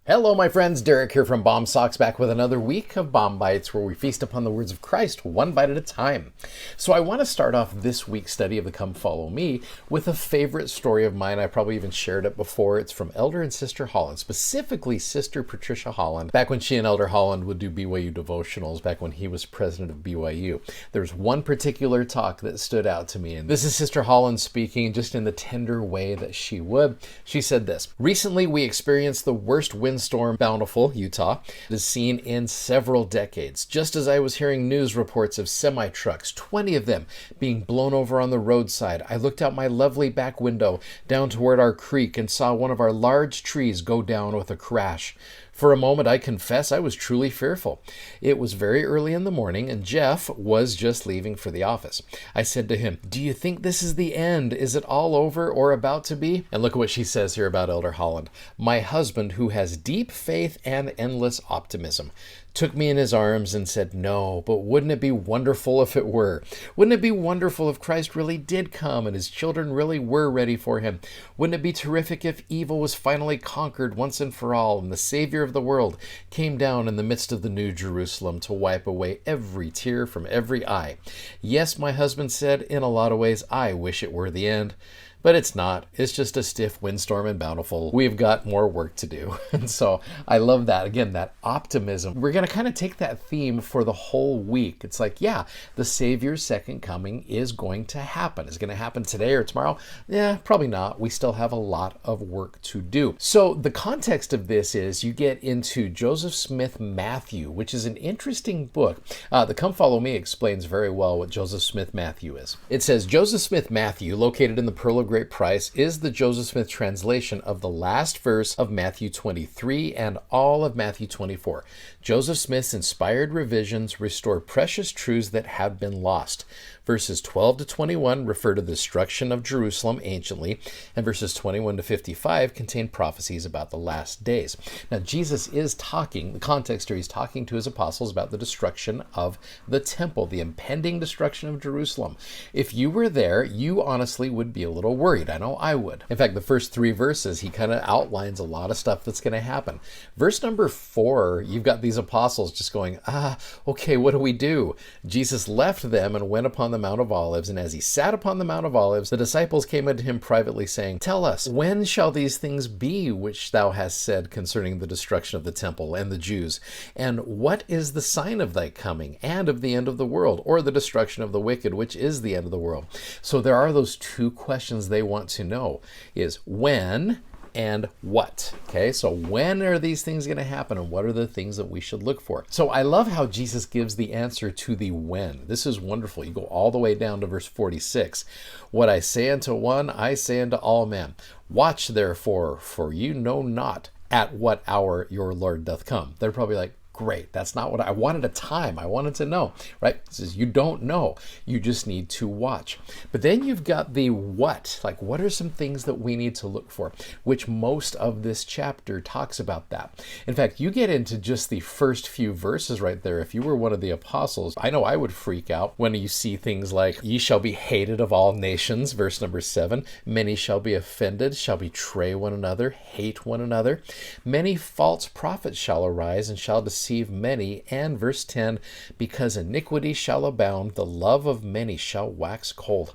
Hello, my friends. Derek here from Bomb Socks, back with another week of Bomb Bites, where we feast upon the words of Christ, one bite at a time. So I want to start off this week's study of the Come Follow Me with a favorite story of mine. I probably even shared it before. It's from Elder and Sister Holland, specifically Sister Patricia Holland, back when she and Elder Holland would do BYU devotionals, back when he was president of BYU. There's one particular talk that stood out to me, and this is Sister Holland speaking just in the tender way that she would. She said this: "Recently we experienced the worst windstorm Bountiful, Utah, is seen in several decades. Just as I was hearing news reports of semi-trucks, 20 of them, being blown over on the roadside, I looked out my lovely back window down toward our creek and saw one of our large trees go down with a crash. For a moment, I confess, I was truly fearful. It was very early in the morning, and Jeff was just leaving for the office. I said to him, 'Do you think this is the end? Is it all over or about to be?' And look at what she says here about Elder Holland. 'My husband, who has deep faith and endless optimism, took me in his arms and said, "No, but wouldn't it be wonderful if it were? Wouldn't it be wonderful if Christ really did come and his children really were ready for him? Wouldn't it be terrific if evil was finally conquered once and for all and the Savior of the world came down in the midst of the New Jerusalem to wipe away every tear from every eye?" Yes, my husband said, in a lot of ways, I wish it were the end. But it's not. It's just a stiff windstorm in Bountiful. We've got more work to do." And so I love that. Again, that optimism. We're going to kind of take that theme for the whole week. It's like, yeah, the Savior's second coming is going to happen. Is it going to happen today or tomorrow? Yeah, probably not. We still have a lot of work to do. So the context of this is you get into Joseph Smith Matthew, which is an interesting book. The Come Follow Me explains very well what Joseph Smith Matthew is. It says, Joseph Smith Matthew, located in the Pearl of Great Price, is the Joseph Smith translation of the last verse of Matthew 23 and all of Matthew 24. Joseph Smith's inspired revisions restore precious truths that have been lost. Verses 12 to 21 refer to the destruction of Jerusalem anciently, and verses 21 to 55 contain prophecies about the last days. Now, Jesus is talking, the context here, he's talking to his apostles about the destruction of the temple, the impending destruction of Jerusalem. If you were there, you honestly would be a little worried. I know I would. In fact, the first three verses, he kind of outlines a lot of stuff that's going to happen. Verse number 4, you've got these apostles just going, okay, what do we do? Jesus left them and went upon the Mount of Olives, and as he sat upon the Mount of Olives, the disciples came unto him privately, saying, "Tell us, when shall these things be which thou hast said concerning the destruction of the temple and the Jews? And what is the sign of thy coming and of the end of the world, or the destruction of the wicked, which is the end of the world?" So there are those two questions they want to know, is when and what. Okay, so when are these things going to happen, and what are the things that we should look for? So I love how Jesus gives the answer to the when. This is wonderful. You go all the way down to verse 46. "What I say unto one, I say unto all men. Watch therefore, for you know not at what hour your Lord doth come." They're probably like, great, that's not what I wanted. A time I wanted to know, right? It says you don't know, you just need to watch. But then you've got the what, like what are some things that we need to look for, which most of this chapter talks about that. In fact, you get into just the first few verses right there. If you were one of the apostles, I know I would freak out when you see things like, "Ye shall be hated of all nations," verse number 7, "Many shall be offended, shall betray one another, hate one another. Many false prophets shall arise and shall deceive many," and verse 10, "Because iniquity shall abound, the love of many shall wax cold."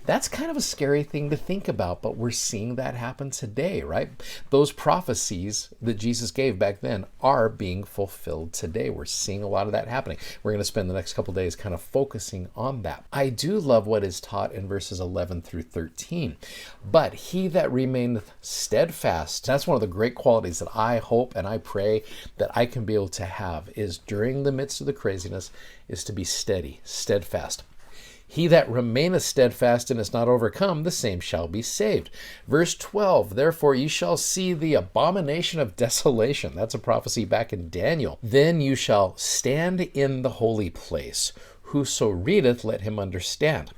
That's kind of a scary thing to think about, but we're seeing that happen today, right? Those prophecies that Jesus gave back then are being fulfilled today. We're seeing a lot of that happening. We're going to spend the next couple days kind of focusing on that. I do love what is taught in verses 11 through 13. "But he that remaineth steadfast," that's one of the great qualities that I hope and I pray that I can be able to have, is during the midst of the craziness, is to be steady, steadfast. "He that remaineth steadfast and is not overcome, the same shall be saved." Verse 12, "Therefore you shall see the abomination of desolation." That's a prophecy back in Daniel. "Then you shall stand in the holy place. Whoso readeth, let him understand.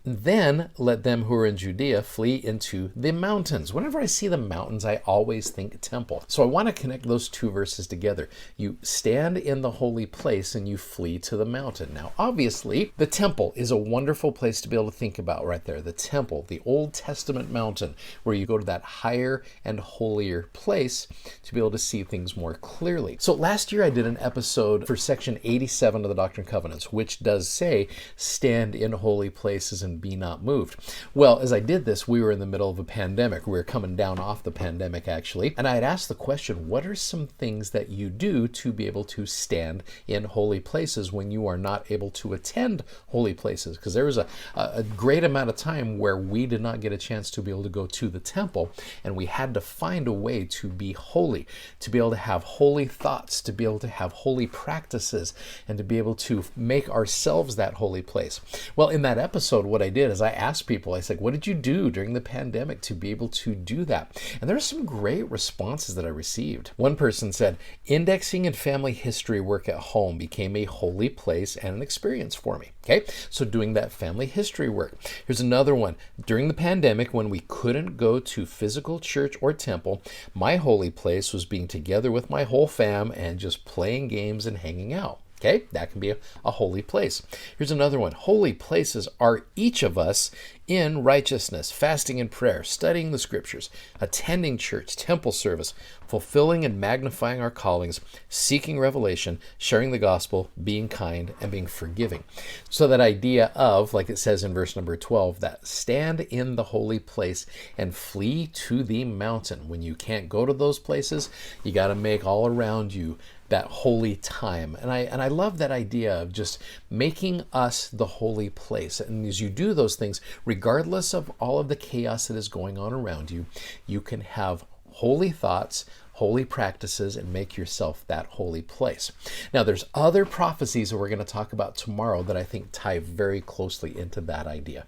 Then let them who are in Judea flee into the mountains. Whenever I see the mountains, I always think temple. So I want to connect those two verses together. You stand in the holy place and you flee to the mountain. Now, obviously, the temple is a wonderful place to be able to think about right there. The temple, the Old Testament mountain, where you go to that higher and holier place to be able to see things more clearly. So last year I did an episode for section 87 of the Doctrine and Covenants, which does say, stand in holy places and be not moved. Well, as I did this, we were in the middle of a pandemic. We were coming down off the pandemic, actually. And I had asked the question, what are some things that you do to be able to stand in holy places when you are not able to attend holy places? Because there was a great amount of time where we did not get a chance to be able to go to the temple, and we had to find a way to be holy, to be able to have holy thoughts, to be able to have holy practices, and to be able to make ourselves that holy place. Well, in that episode, what I did is I asked people, I said, what did you do during the pandemic to be able to do that? And there are some great responses that I received. One person said, indexing and family history work at home became a holy place and an experience for me. Okay, so doing that family history work. Here's another one. During the pandemic, when we couldn't go to physical church or temple, my holy place was being together with my whole fam and just playing games and hanging out. Okay, that can be a holy place. Here's another one. Holy places are each of us in righteousness, fasting and prayer, studying the scriptures, attending church, temple service, fulfilling and magnifying our callings, seeking revelation, sharing the gospel, being kind, and being forgiving. So that idea of, like it says in verse number 12, that stand in the holy place and flee to the mountain. When you can't go to those places, you got to make all around you that holy time. And I love that idea of just making us the holy place. And as you do those things, regardless of all of the chaos that is going on around you, you can have holy thoughts, holy practices, and make yourself that holy place. Now, there's other prophecies that we're going to talk about tomorrow that I think tie very closely into that idea.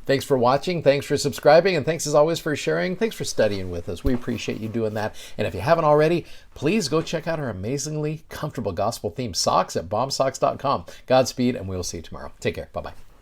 Thanks for watching, thanks for subscribing, and thanks as always for sharing. Thanks for studying with us. We appreciate you doing that. And if you haven't already, please go check out our amazingly comfortable gospel themed socks at bombsocks.com. Godspeed, and we'll see you tomorrow. Take care. Bye-bye.